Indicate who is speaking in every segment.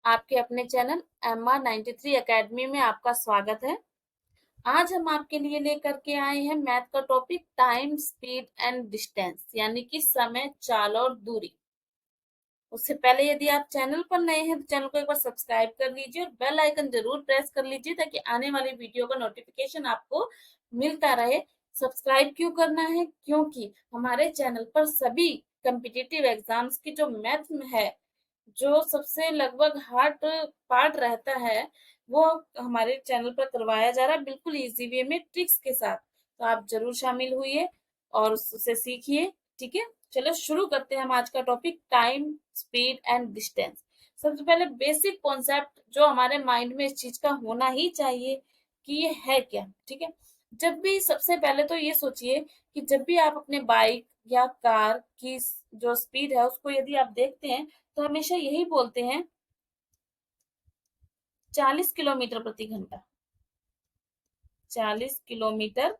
Speaker 1: आपके अपने channel MR93 academy में आपका स्वागत है। आज हम आपके लिए लेकर के आए हैं मैथ का topic time, speed and distance, यानी कि समय, चाल और दूरी। उससे पहले यदि आप चैनल पर नए हैं तो चैनल को एक बार सब्सक्राइब कर लीजिए और बेल आइकन जरूर प्रेस कर लीजिए ताकि आने वाली वीडियो का नोटिफिकेशन आपको मिलता रहे। सब्सक्राइब क्यों करना है? क्योंकि हमारे चैनल पर सभी कम्पिटिटिव एग्जाम्स की जो मैथ है, जो सबसे लगभग हार्ड पार्ट रहता है, वो हमारे चैनल पर करवाया जा रहा है बिल्कुल इजी वे में, ट्रिक्स के साथ। तो आप जरूर शामिल हुई और उससे सीखिए। ठीक है, चलो शुरू करते हैं हम आज का topic time, speed and distance. सबसे पहले बेसिक कॉन्सेप्ट जो हमारे माइंड में इस चीज का होना ही चाहिए कि ये है क्या। ठीक है, जब भी सबसे पहले तो ये सोचिए कि जब भी आप अपने बाइक या कार की जो स्पीड है उसको यदि आप देखते हैं तो हमेशा यही बोलते हैं 40 किलोमीटर प्रति घंटा। 40 किलोमीटर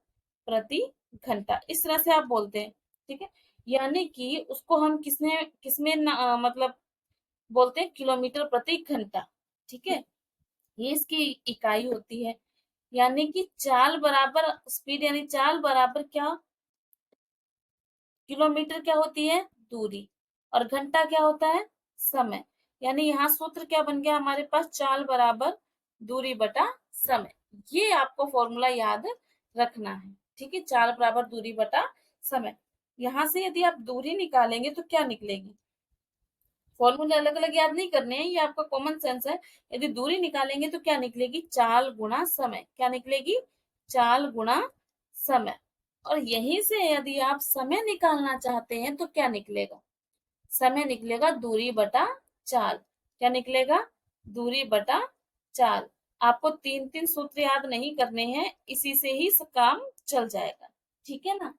Speaker 1: प्रति घंटा इस तरह से आप बोलते हैं। ठीक है, यानी कि उसको हम किसने किसमें मतलब बोलते हैं किलोमीटर प्रति घंटा। ठीक है, ये इसकी इकाई होती है। यानी कि चाल बराबर स्पीड, यानी चाल बराबर क्या, किलोमीटर क्या होती है, दूरी, और घंटा क्या होता है, समय। यानी यहाँ सूत्र क्या बन गया हमारे पास, चाल बराबर दूरी बटा समय। ये आपको फॉर्मूला याद रखना है। ठीक है, चाल बराबर दूरी बटा समय। यहां से यदि आप दूरी निकालेंगे तो क्या निकलेगी, फॉर्मूले अलग अलग याद नहीं करने हैं, ये आपका कॉमन सेंस है। यदि दूरी निकालेंगे तो क्या निकलेगी, चाल गुणा समय। क्या निकलेगी, चाल गुणा समय। और यहीं से यदि आप समय निकालना चाहते हैं तो क्या निकलेगा, समय निकलेगा दूरी बटा चाल। क्या निकलेगा, दूरी बटा चाल। आपको तीन तीन सूत्र याद नहीं करने हैं, इसी से ही काम चल जाएगा। ठीक है ना।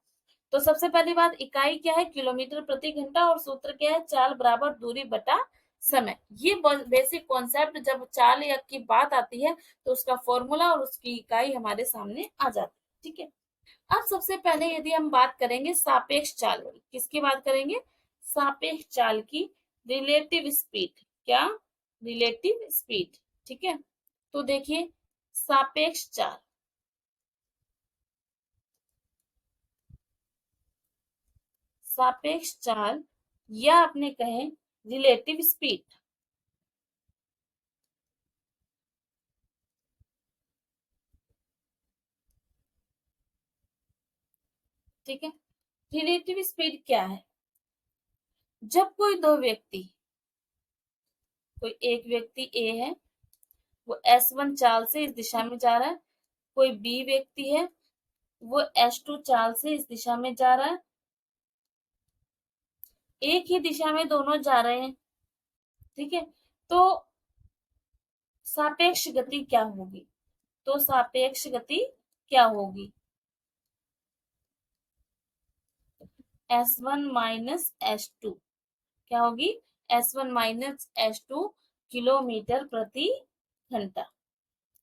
Speaker 1: तो सबसे पहली बात, इकाई क्या है, किलोमीटर प्रति घंटा, और सूत्र क्या है, चाल बराबर दूरी बटा समय। ये बेसिक कॉन्सेप्ट, जब चाल या की बात आती है तो उसका फॉर्मूला और उसकी इकाई हमारे सामने आ जाती है। ठीक है, अब सबसे पहले यदि हम बात करेंगे सापेक्ष चाल की, किसकी बात करेंगे, सापेक्ष चाल की, रिलेटिव स्पीड। क्या, रिलेटिव स्पीड। ठीक है, तो देखिए सापेक्ष चाल, सापेक्ष चाल या अपने कहें रिलेटिव स्पीड। ठीक है, रिलेटिव स्पीड क्या है, जब कोई दो व्यक्ति, कोई एक व्यक्ति ए है, वो S1 चाल से इस दिशा में जा रहा है, कोई बी व्यक्ति है, वो S2 चाल से इस दिशा में जा रहा है, एक ही दिशा में दोनों जा रहे हैं। ठीक है, तो सापेक्ष गति क्या होगी, तो सापेक्ष गति क्या होगी, S1 माइनस S2 क्या होगी, S1 माइनस S2 किलोमीटर प्रति घंटा।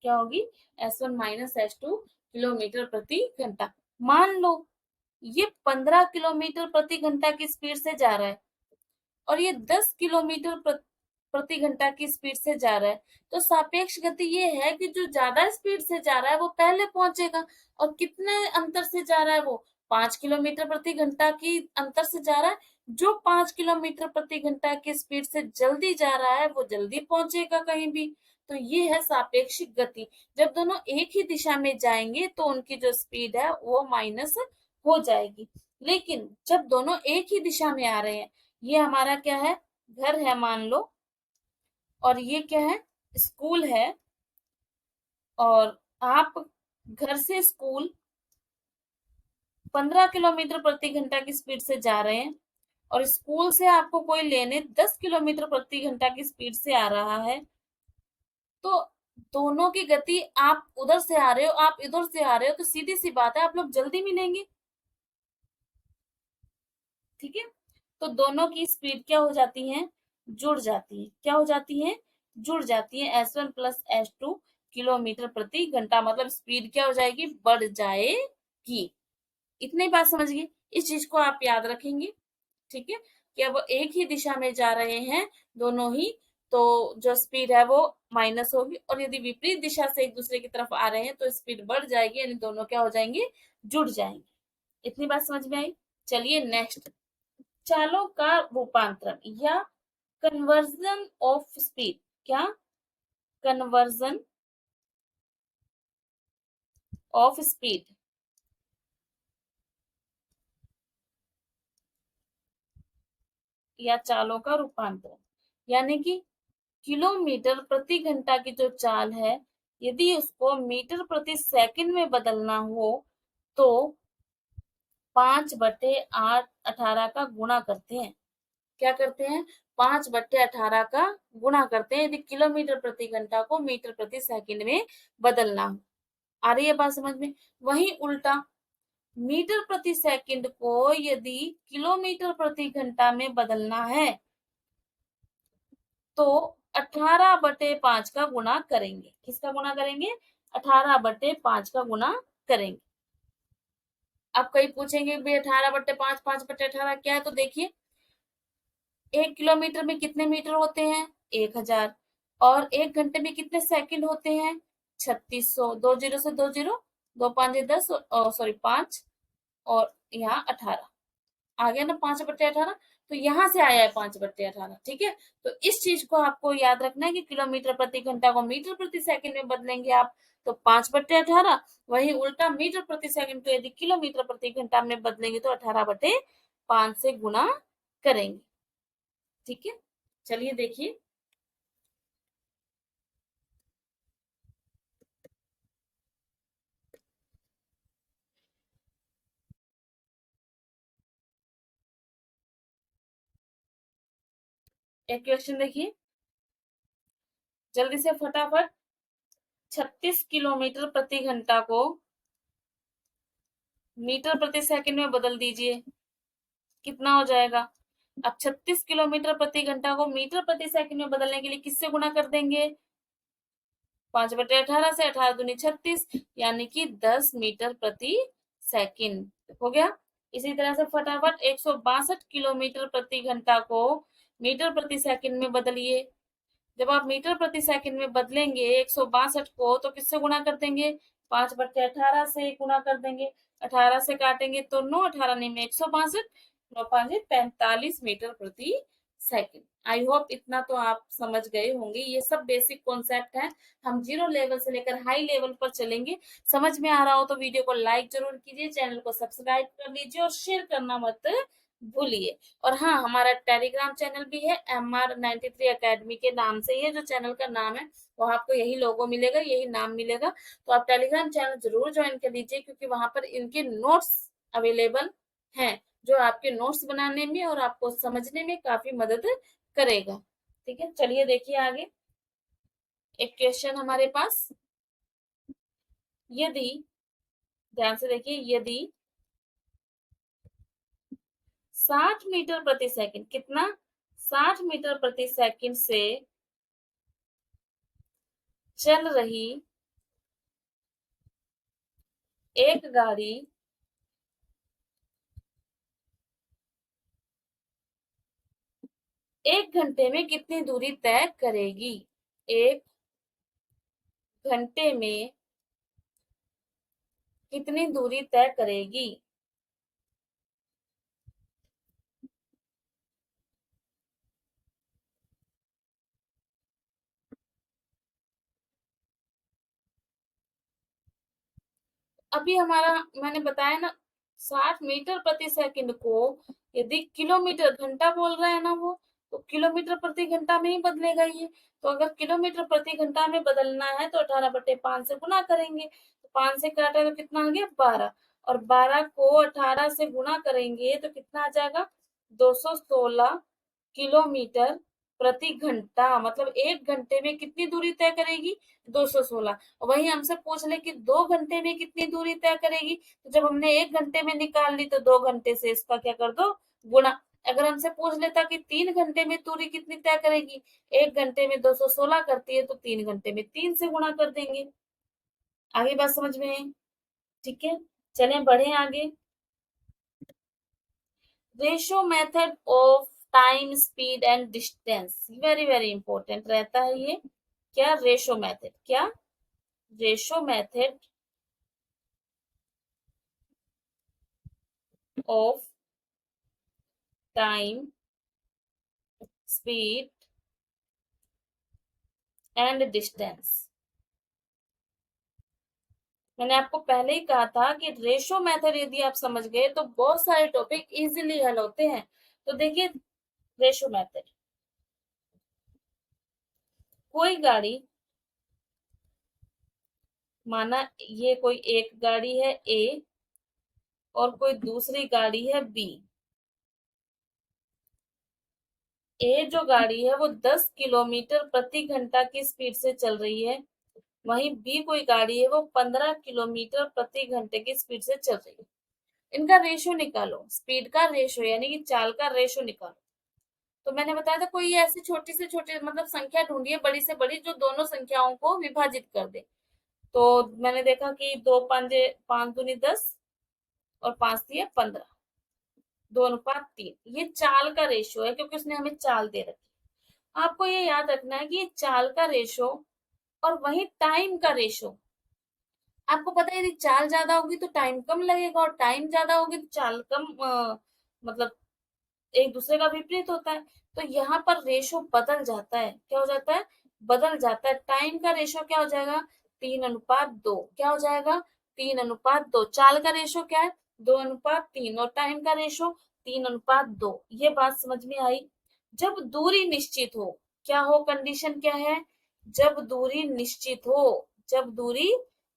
Speaker 1: क्या होगी, S1 माइनस S2 किलोमीटर प्रति घंटा। मान लो ये 15 किलोमीटर प्रति घंटा की स्पीड से जा रहा है और ये 10 किलोमीटर प्रति घंटा की स्पीड से जा रहा है, तो सापेक्ष गति ये है कि जो ज्यादा स्पीड से जा रहा है वो पहले पहुंचेगा। और कितने अंतर से जा रहा है वो, 5 किलोमीटर प्रति घंटा की अंतर से जा रहा है। जो 5 किलोमीटर प्रति घंटा की स्पीड से जल्दी जा रहा है वो जल्दी पहुंचेगा कहीं भी। तो ये है सापेक्षिक गति। जब दोनों एक ही दिशा में जाएंगे तो उनकी जो स्पीड है वो माइनस हो जाएगी। लेकिन जब दोनों एक ही दिशा में आ रहे हैं, ये हमारा क्या है, घर है मान लो, और ये क्या है, स्कूल है, और आप घर से स्कूल 15 किलोमीटर प्रति घंटा की स्पीड से जा रहे हैं और स्कूल से आपको कोई लेने 10 किलोमीटर प्रति घंटा की स्पीड से आ रहा है, तो दोनों की गति, आप उधर से आ रहे हो, आप इधर से आ रहे हो, तो सीधी सी बात है आप लोग जल्दी मिलेंगे। ठीक है, तो दोनों की स्पीड क्या हो जाती है, जुड़ जाती है। क्या हो जाती है, जुड़ जाती है। S1 प्लस S2 किलोमीटर प्रति घंटा, मतलब स्पीड क्या हो जाएगी, बढ़ जाएगी। इतनी बात समझिए, इस चीज को आप याद रखेंगे। ठीक है, कि अब एक ही दिशा में जा रहे हैं दोनों ही, तो जो स्पीड है वो माइनस होगी, और यदि विपरीत दिशा से एक दूसरे की तरफ आ रहे हैं तो स्पीड बढ़ जाएगी, यानी दोनों क्या हो जाएंगे, जुड़ जाएंगे। इतनी बात समझ में आई। चलिए नेक्स्ट, चालों का रूपांतरण या कन्वर्जन ऑफ स्पीड। क्या? कन्वर्जन ऑफ स्पीड या चालों का रूपांतरण, यानी कि किलोमीटर प्रति घंटा की जो चाल है, यदि उसको मीटर प्रति सेकंड में बदलना हो तो 5/8 का गुणा करते हैं। क्या करते हैं? 5/18 का गुणा करते हैं, यदि किलोमीटर प्रति घंटा को मीटर प्रति सेकंड में बदलना हो। आ रही है बात समझ में? वहीं उल्टा, मीटर प्रति सेकंड को यदि किलोमीटर प्रति घंटा में बदलना है तो 18/5 का गुणा करेंगे। किसका गुणा करेंगे? 18/5 का गुणा करेंगे। अब कई पूछेंगे भाई 18/5, 5/18 क्या है? तो देखिए, 1 किलोमीटर में कितने मीटर होते हैं? 1000। और 1 घंटे में कितने सेकंड होते हैं? 3600। दो जीरो से दो जीरो, दो पांच 10, सॉरी 5, और यहाँ 18 आ गया ना, 5/18। तो यहाँ से आया है 5/18। ठीक है, तो इस चीज को आपको याद रखना है कि किलोमीटर प्रति घंटा को मीटर प्रति सेकंड में बदलेंगे आप तो 5/18, वही उल्टा मीटर प्रति सेकंड को यदि किलोमीटर प्रति घंटा में बदलेंगे तो 18/5 से गुणा करेंगे। ठीक है, चलिए देखिए, एक क्वेश्चन देखिए जल्दी से फटाफट। 36 किलोमीटर प्रति घंटा को मीटर प्रति सेकंड में बदल दीजिए, कितना हो जाएगा? अब 36 किलोमीटर प्रति घंटा को मीटर प्रति सेकंड में बदलने के लिए किससे गुणा कर देंगे? 5/18 से, 18×2 = 36, यानी कि 10 मीटर प्रति सेकंड हो गया। इसी तरह से फटाफट 162 किलोमीटर प्रति घंटा को मीटर प्रति सेकंड में बदलिए। जब आप मीटर प्रति सेकंड में बदलेंगे 162 को तो किससे गुणा कर देंगे? 5/18 से गुणा कर देंगे। 18 से काटेंगे तो 9, 18 नहीं में 162, 9×5 = 45 मीटर प्रति सेकंड। आई होप इतना तो आप समझ गए होंगे। ये सब बेसिक कॉन्सेप्ट है, हम जीरो लेवल से लेकर हाई लेवल पर चलेंगे। समझ में आ रहा हो तो वीडियो को लाइक जरूर कीजिए, चैनल को सब्सक्राइब कर लीजिए और शेयर करना मत भूलिए। और हाँ, हमारा टेलीग्राम चैनल भी है, MR93 अकेडमी के नाम से ही है जो चैनल का नाम है। वहां आपको यही लोगो मिलेगा, यही नाम मिलेगा। तो आप टेलीग्राम चैनल जरूर ज्वाइन कर लीजिए, क्योंकि वहां पर इनके नोट्स अवेलेबल हैं जो आपके नोट्स बनाने में और आपको समझने में काफी मदद करेगा। ठीक है, चलिए देखिए आगे। एक क्वेश्चन हमारे पास, यदि, ध्यान से देखिए, यदि 60 मीटर प्रति सेकंड, कितना? 60 मीटर प्रति सेकंड से चल रही एक गाड़ी 1 घंटे में कितनी दूरी तय करेगी? 1 घंटे में कितनी दूरी तय करेगी? अभी हमारा, मैंने बताया ना, 60 मीटर प्रति सेकंड को यदि किलोमीटर, घंटा बोल रहा है ना वो, तो किलोमीटर प्रति घंटा में ही बदलेगा ये। तो अगर किलोमीटर प्रति घंटा में बदलना है तो 18/5 से गुना करेंगे, तो 5 से काटा तो कितना आ गया? 12। और 12 को 18 से गुना करेंगे तो कितना आ जाएगा? 216 किलोमीटर प्रति घंटा। मतलब 1 घंटे में कितनी दूरी तय करेगी? 216। वही हमसे पूछ ले कि 2 घंटे में कितनी दूरी तय करेगी, तो जब हमने 1 घंटे में निकाल ली तो 2 घंटे से इसका क्या कर दो? गुणा। अगर हमसे पूछ लेता कि 3 घंटे में दूरी कितनी तय करेगी, 1 घंटे में 216 करती है तो 3 घंटे में 3 से गुणा कर देंगे। आगे बात समझ में है? ठीक है, चलें बढ़े आगे। Ratio method of time, speed and distance, very very important रहता है ये। क्या? Ratio method. क्या? Ratio method of time, speed and distance. मैंने आपको पहले ही कहा था कि रेशो मेथड यदि आप समझ गए तो बहुत सारे टॉपिक इजीली हल होते हैं। तो देखिए, रेशो मेथड, कोई गाड़ी, माना ये कोई एक गाड़ी है ए और कोई दूसरी गाड़ी है बी। ए जो गाड़ी है वो 10 किलोमीटर प्रति घंटा की स्पीड से चल रही है, वहीं बी कोई गाड़ी है वो 15 किलोमीटर प्रति घंटे की स्पीड से चल रही है। इनका रेशो निकालो, स्पीड का रेशो यानी कि चाल का रेशो निकालो। तो मैंने बताया था कोई ऐसी छोटी से छोटी मतलब संख्या ढूंढिए, बड़ी से बड़ी, जो दोनों संख्याओं को विभाजित कर दे। तो मैंने देखा कि दो पंजे, 5 दूनी 10 और 5 दिए 15, 2:3। ये चाल का रेशो है क्योंकि उसने हमें चाल दे रखी। आपको ये याद रखना है कि ये चाल का रेशो और वही टाइम का रेशो। आपको पता है यदि चाल ज्यादा होगी तो टाइम कम लगेगा, और टाइम ज्यादा होगी तो चाल कम, मतलब एक दूसरे का विपरीत होता है। तो यहाँ पर रेशो बदल जाता है। क्या हो जाता है? बदल जाता है। टाइम का रेशो क्या हो जाएगा? 3:2। क्या हो जाएगा? 3:2। चाल का रेशो क्या है? 2:3। और टाइम का रेशो 3:2। ये बात समझ में आई? जब दूरी निश्चित हो, क्या हो? कंडीशन क्या है? जब दूरी निश्चित हो, जब दूरी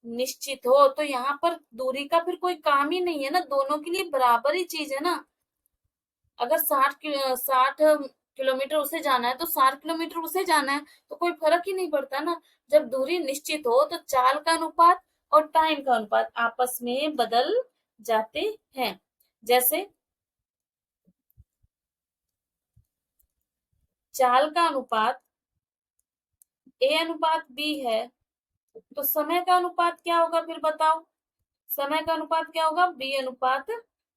Speaker 1: निश्चित हो तो यहाँ पर दूरी का फिर कोई काम ही नहीं है ना, दोनों के लिए बराबर ही चीज है ना। अगर 60 किलोमीटर उसे जाना है तो 60 किलोमीटर उसे जाना है, तो कोई फर्क ही नहीं पड़ता ना। जब दूरी निश्चित हो तो चाल का अनुपात और टाइम का अनुपात आपस में बदल जाते हैं। जैसे चाल का अनुपात ए अनुपात बी है, तो समय का अनुपात क्या होगा फिर बताओ? समय का अनुपात क्या होगा? बी अनुपात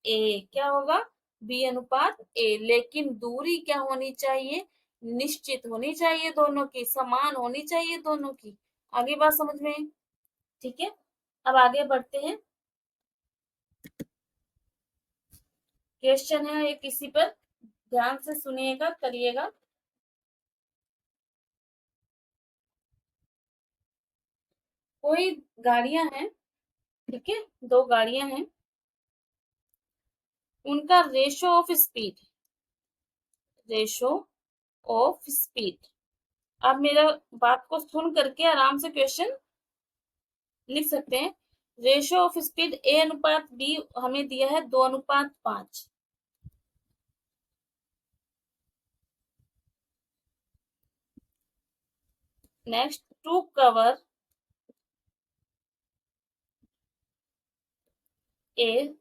Speaker 1: ए। क्या होगा? बी अनुपात ए। लेकिन दूरी क्या होनी चाहिए? निश्चित होनी चाहिए, दोनों की समान होनी चाहिए दोनों की। आगे बात समझ में आई? ठीक है, अब आगे बढ़ते हैं। क्वेश्चन है एक इसी पर, ध्यान से सुनिएगा, करिएगा। कोई गाड़ियां हैं, ठीक है, दो गाड़ियां हैं, उनका ratio of speed, ratio of speed. आप मेरा बात को सुन करके आराम से क्वेश्चन लिख सकते हैं। रेशियो ऑफ स्पीड ए अनुपात बी हमें दिया है 2:5। Next, to cover a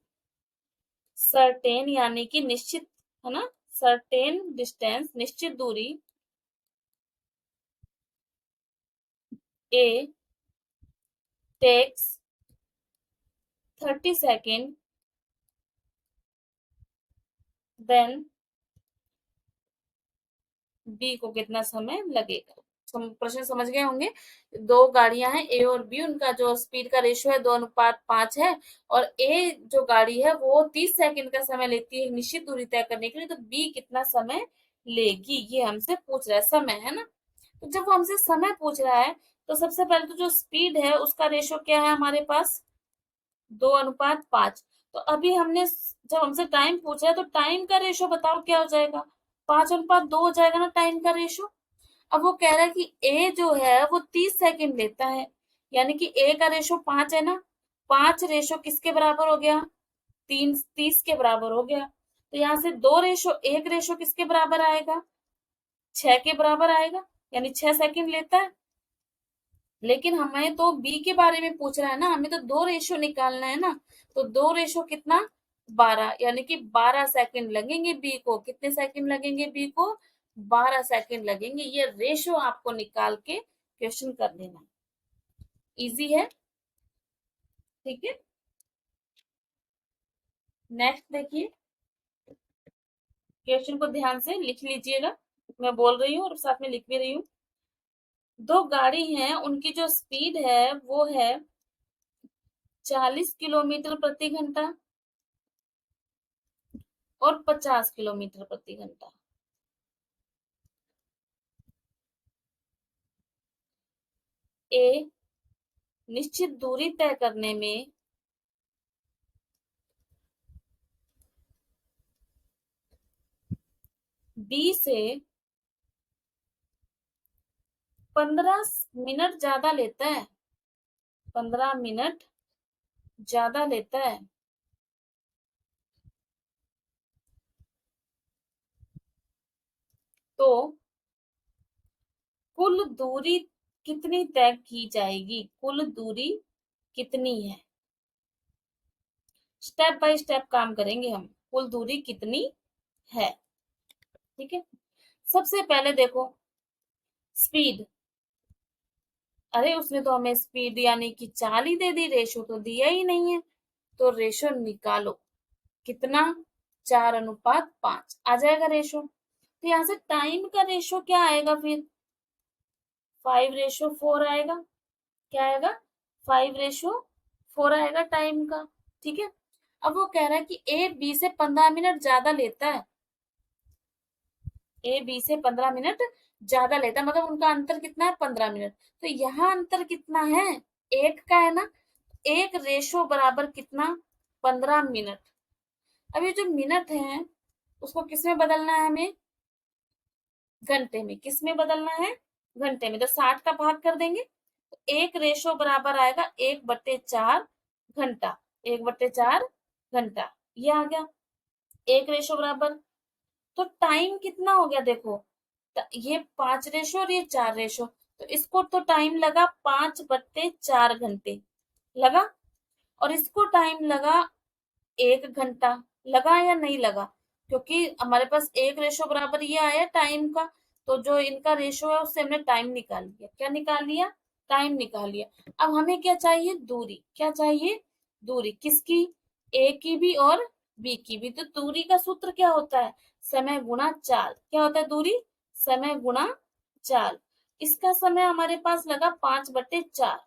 Speaker 1: certain यानी कि निश्चित, है ना, सर्टेन डिस्टेंस, निश्चित दूरी, A takes 30 second, then B को कितना समय लगेगा? प्रश्न समझ गए होंगे। दो गाड़ियां हैं ए और बी, उनका जो स्पीड का रेशियो है 2:5 है, और ए जो गाड़ी है वो 30 सेकेंड का समय लेती है निश्चित दूरी तय करने के लिए, तो बी कितना समय लेगी ये हमसे पूछ रहा है, समय, है ना। तो जब वो हमसे समय पूछ रहा है तो सबसे पहले तो जो स्पीड है उसका रेशियो क्या है हमारे पास? 2:5। तो अभी हमने, जब हमसे टाइम पूछा है तो टाइम का रेशियो बताओ क्या हो जाएगा? 5:2 हो जाएगा ना टाइम का रेशियो। अब वो कह रहा है कि ए जो है वो 30 सेकेंड लेता है, यानी कि ए का रेशो 5 है ना। 5 रेशो किसके बराबर हो गया? 30 के बराबर हो गया। तो यहाँ से दो रेशो, एक रेशो किसके बराबर आएगा? 6 के बराबर आएगा, यानी 6 सेकेंड लेता है। लेकिन हमें तो बी के बारे में पूछ रहा है ना, हमें तो दो रेशो निकालना है ना। तो दो रेशो कितना? 12, यानी कि 12 सेकेंड लगेंगे बी को। कितने सेकेंड लगेंगे बी को? 12 सेकेंड लगेंगे। ये रेशो आपको निकाल के क्वेश्चन कर देना, इजी है। ठीक है, नेक्स्ट देखिए। क्वेश्चन को ध्यान से लिख लीजिएगा, मैं बोल रही हूँ और साथ में लिख भी रही हूँ। दो गाड़ी हैं, उनकी जो स्पीड है वो है 40 किलोमीटर प्रति घंटा और 50 किलोमीटर प्रति घंटा। ए निश्चित दूरी तय करने में बी से 15 मिनट ज्यादा लेता है, 15 मिनट ज्यादा लेता है, तो कुल दूरी कितनी तय की जाएगी, कुल दूरी कितनी है। स्टेप बाय स्टेप काम करेंगे हम, कुल दूरी कितनी है। ठीक है, सबसे पहले देखो स्पीड। अरे उसने तो हमें स्पीड यानी कि चाल ही दे दी, रेशो तो दिया ही नहीं है। तो रेशो निकालो, कितना, 4:5 आ जाएगा रेशो। तो यहाँ से टाइम का रेशो क्या आएगा फिर, 5:4 आएगा। क्या आएगा, 5:4 आएगा टाइम का। ठीक है, अब वो कह रहा है कि ए बी से 15 मिनट ज्यादा लेता है, ए बी से 15 मिनट ज्यादा लेता है, मतलब उनका अंतर कितना है, 15 मिनट। तो यहाँ अंतर कितना है, एक का है ना, एक रेशो बराबर कितना, 15 मिनट। अब ये जो मिनट है उसको किसमें बदलना है हमें, घंटे में। किस में बदलना है, घंटे में। तो 60 का भाग कर देंगे तो एक रेशो बराबर आएगा 1/4 घंटा, 1/4 घंटा, ये आ गया एक रेशो बराबर। तो टाइम कितना हो गया देखो, ये 5 रेशो और ये 4 रेशो, तो इसको तो टाइम लगा 5/4 घंटे लगा, और इसको टाइम लगा 1 घंटा। लगा या नहीं लगा, क्योंकि हमारे पास एक रेशो बराबर ये आया टाइम का, तो जो इनका रेशो है उससे हमने टाइम निकाल लिया। क्या निकाल लिया, टाइम निकाल लिया। अब हमें क्या चाहिए, दूरी। क्या चाहिए, दूरी किसकी, ए की भी और बी की भी। तो दूरी का सूत्र क्या होता है, समय गुणा चाल। क्या होता है दूरी, समय गुणा चाल। इसका समय हमारे पास लगा 5/4,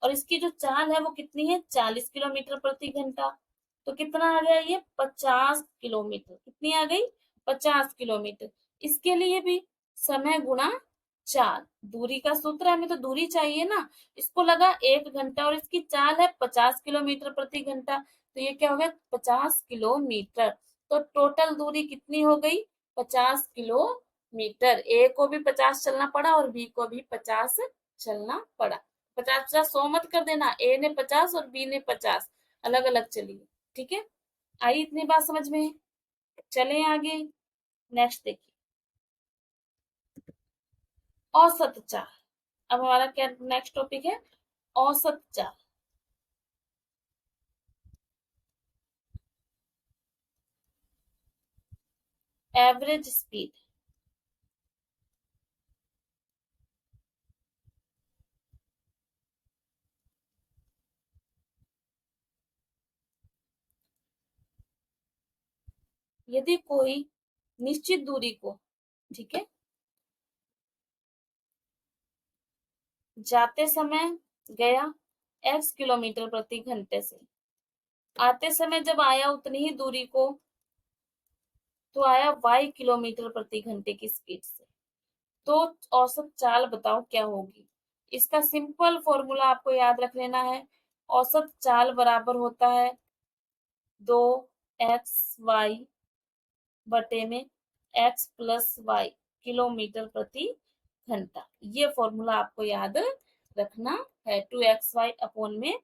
Speaker 1: और इसकी जो चाल है वो कितनी है, 40 किलोमीटर प्रति घंटा। तो कितना आ गया ये, 50 किलोमीटर। कितनी आ गई, 50 किलोमीटर। इसके लिए भी समय गुणा चाल, दूरी का सूत्र है, हमें तो दूरी चाहिए ना। इसको लगा 1 घंटा और इसकी चाल है 50 किलोमीटर प्रति घंटा, तो ये क्या हो गया, 50 किलोमीटर। तो टोटल दूरी कितनी हो गई, 50 किलोमीटर। ए को भी 50 चलना पड़ा और बी को भी 50 चलना पड़ा। 50 50 100 मत कर देना, ए ने 50 और बी ने 50, अलग अलग चलिए। ठीक है, आई इतनी बात समझ में। चले आगे, नेक्स्ट देखिए, औसत चाल। अब हमारा क्या नेक्स्ट टॉपिक है, औसत चाल। Average speed. यदि कोई निश्चित दूरी को, ठीक है, जाते समय गया x किलोमीटर प्रति घंटे से, आते समय जब आया उतनी ही दूरी को तो आया y किलोमीटर प्रति घंटे की स्पीड से, तो औसत चाल बताओ क्या होगी। इसका सिंपल फॉर्मूला आपको याद रख लेना है, औसत चाल बराबर होता है 2xy में x+y किलोमीटर प्रति घंटा। ये फॉर्मूला आपको याद रखना है, 2xy में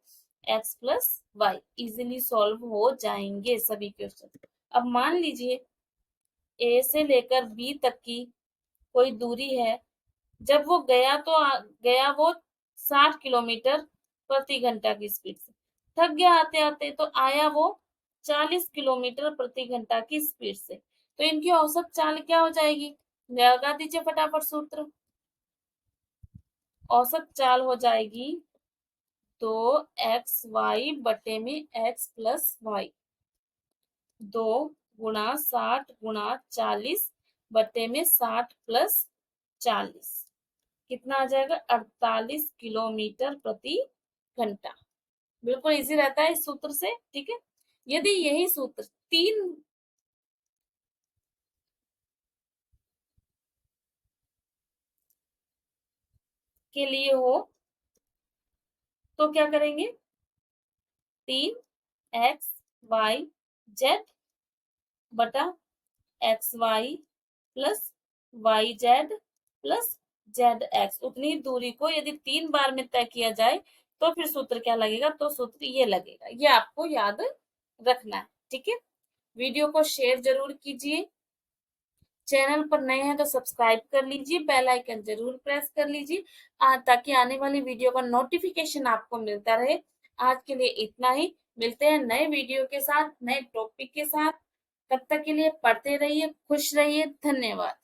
Speaker 1: x+y। इजीली सॉल्व हो जाएंगे सभी क्वेश्चन। अब मान लीजिए ए से लेकर बी तक की कोई दूरी है, जब वो गया तो गया वो 60 किलोमीटर प्रति घंटा की स्पीड से, थक गया आते आते तो आया वो 40 किलोमीटर प्रति घंटा की स्पीड से। तो इनकी औसत चाल क्या हो जाएगी, लगा दीजिए फटाफट सूत्र। औसत चाल हो जाएगी 2xy में x+y, 2 गुणा 60 गुणा 40 बटे में 60 प्लस 40 कितना आ जाएगा 48 किलोमीटर प्रति घंटा। बिल्कुल इजी रहता है इस सूत्र से, ठीक है। यदि यही सूत्र तीन के लिए हो तो क्या करेंगे, 3 x y z बटा xy plus yz plus zx, उतनी दूरी को यदि 3 बार में तय किया जाए तो फिर सूत्र क्या लगेगा, तो सूत्र ये लगेगा। ये आपको याद रखना है, ठीक है। वीडियो को शेयर जरूर कीजिए, चैनल पर नए हैं तो सब्सक्राइब कर लीजिए, बेल आइकन जरूर प्रेस कर लीजिए ताकि आने वाली वीडियो का नोटिफिकेशन आपको मिलता रहे। आज के लिए इतना ही, मिलते हैं नए वीडियो के साथ, नए टॉपिक के साथ। तब तक के लिए पढ़ते रहिए, खुश रहिए, धन्यवाद।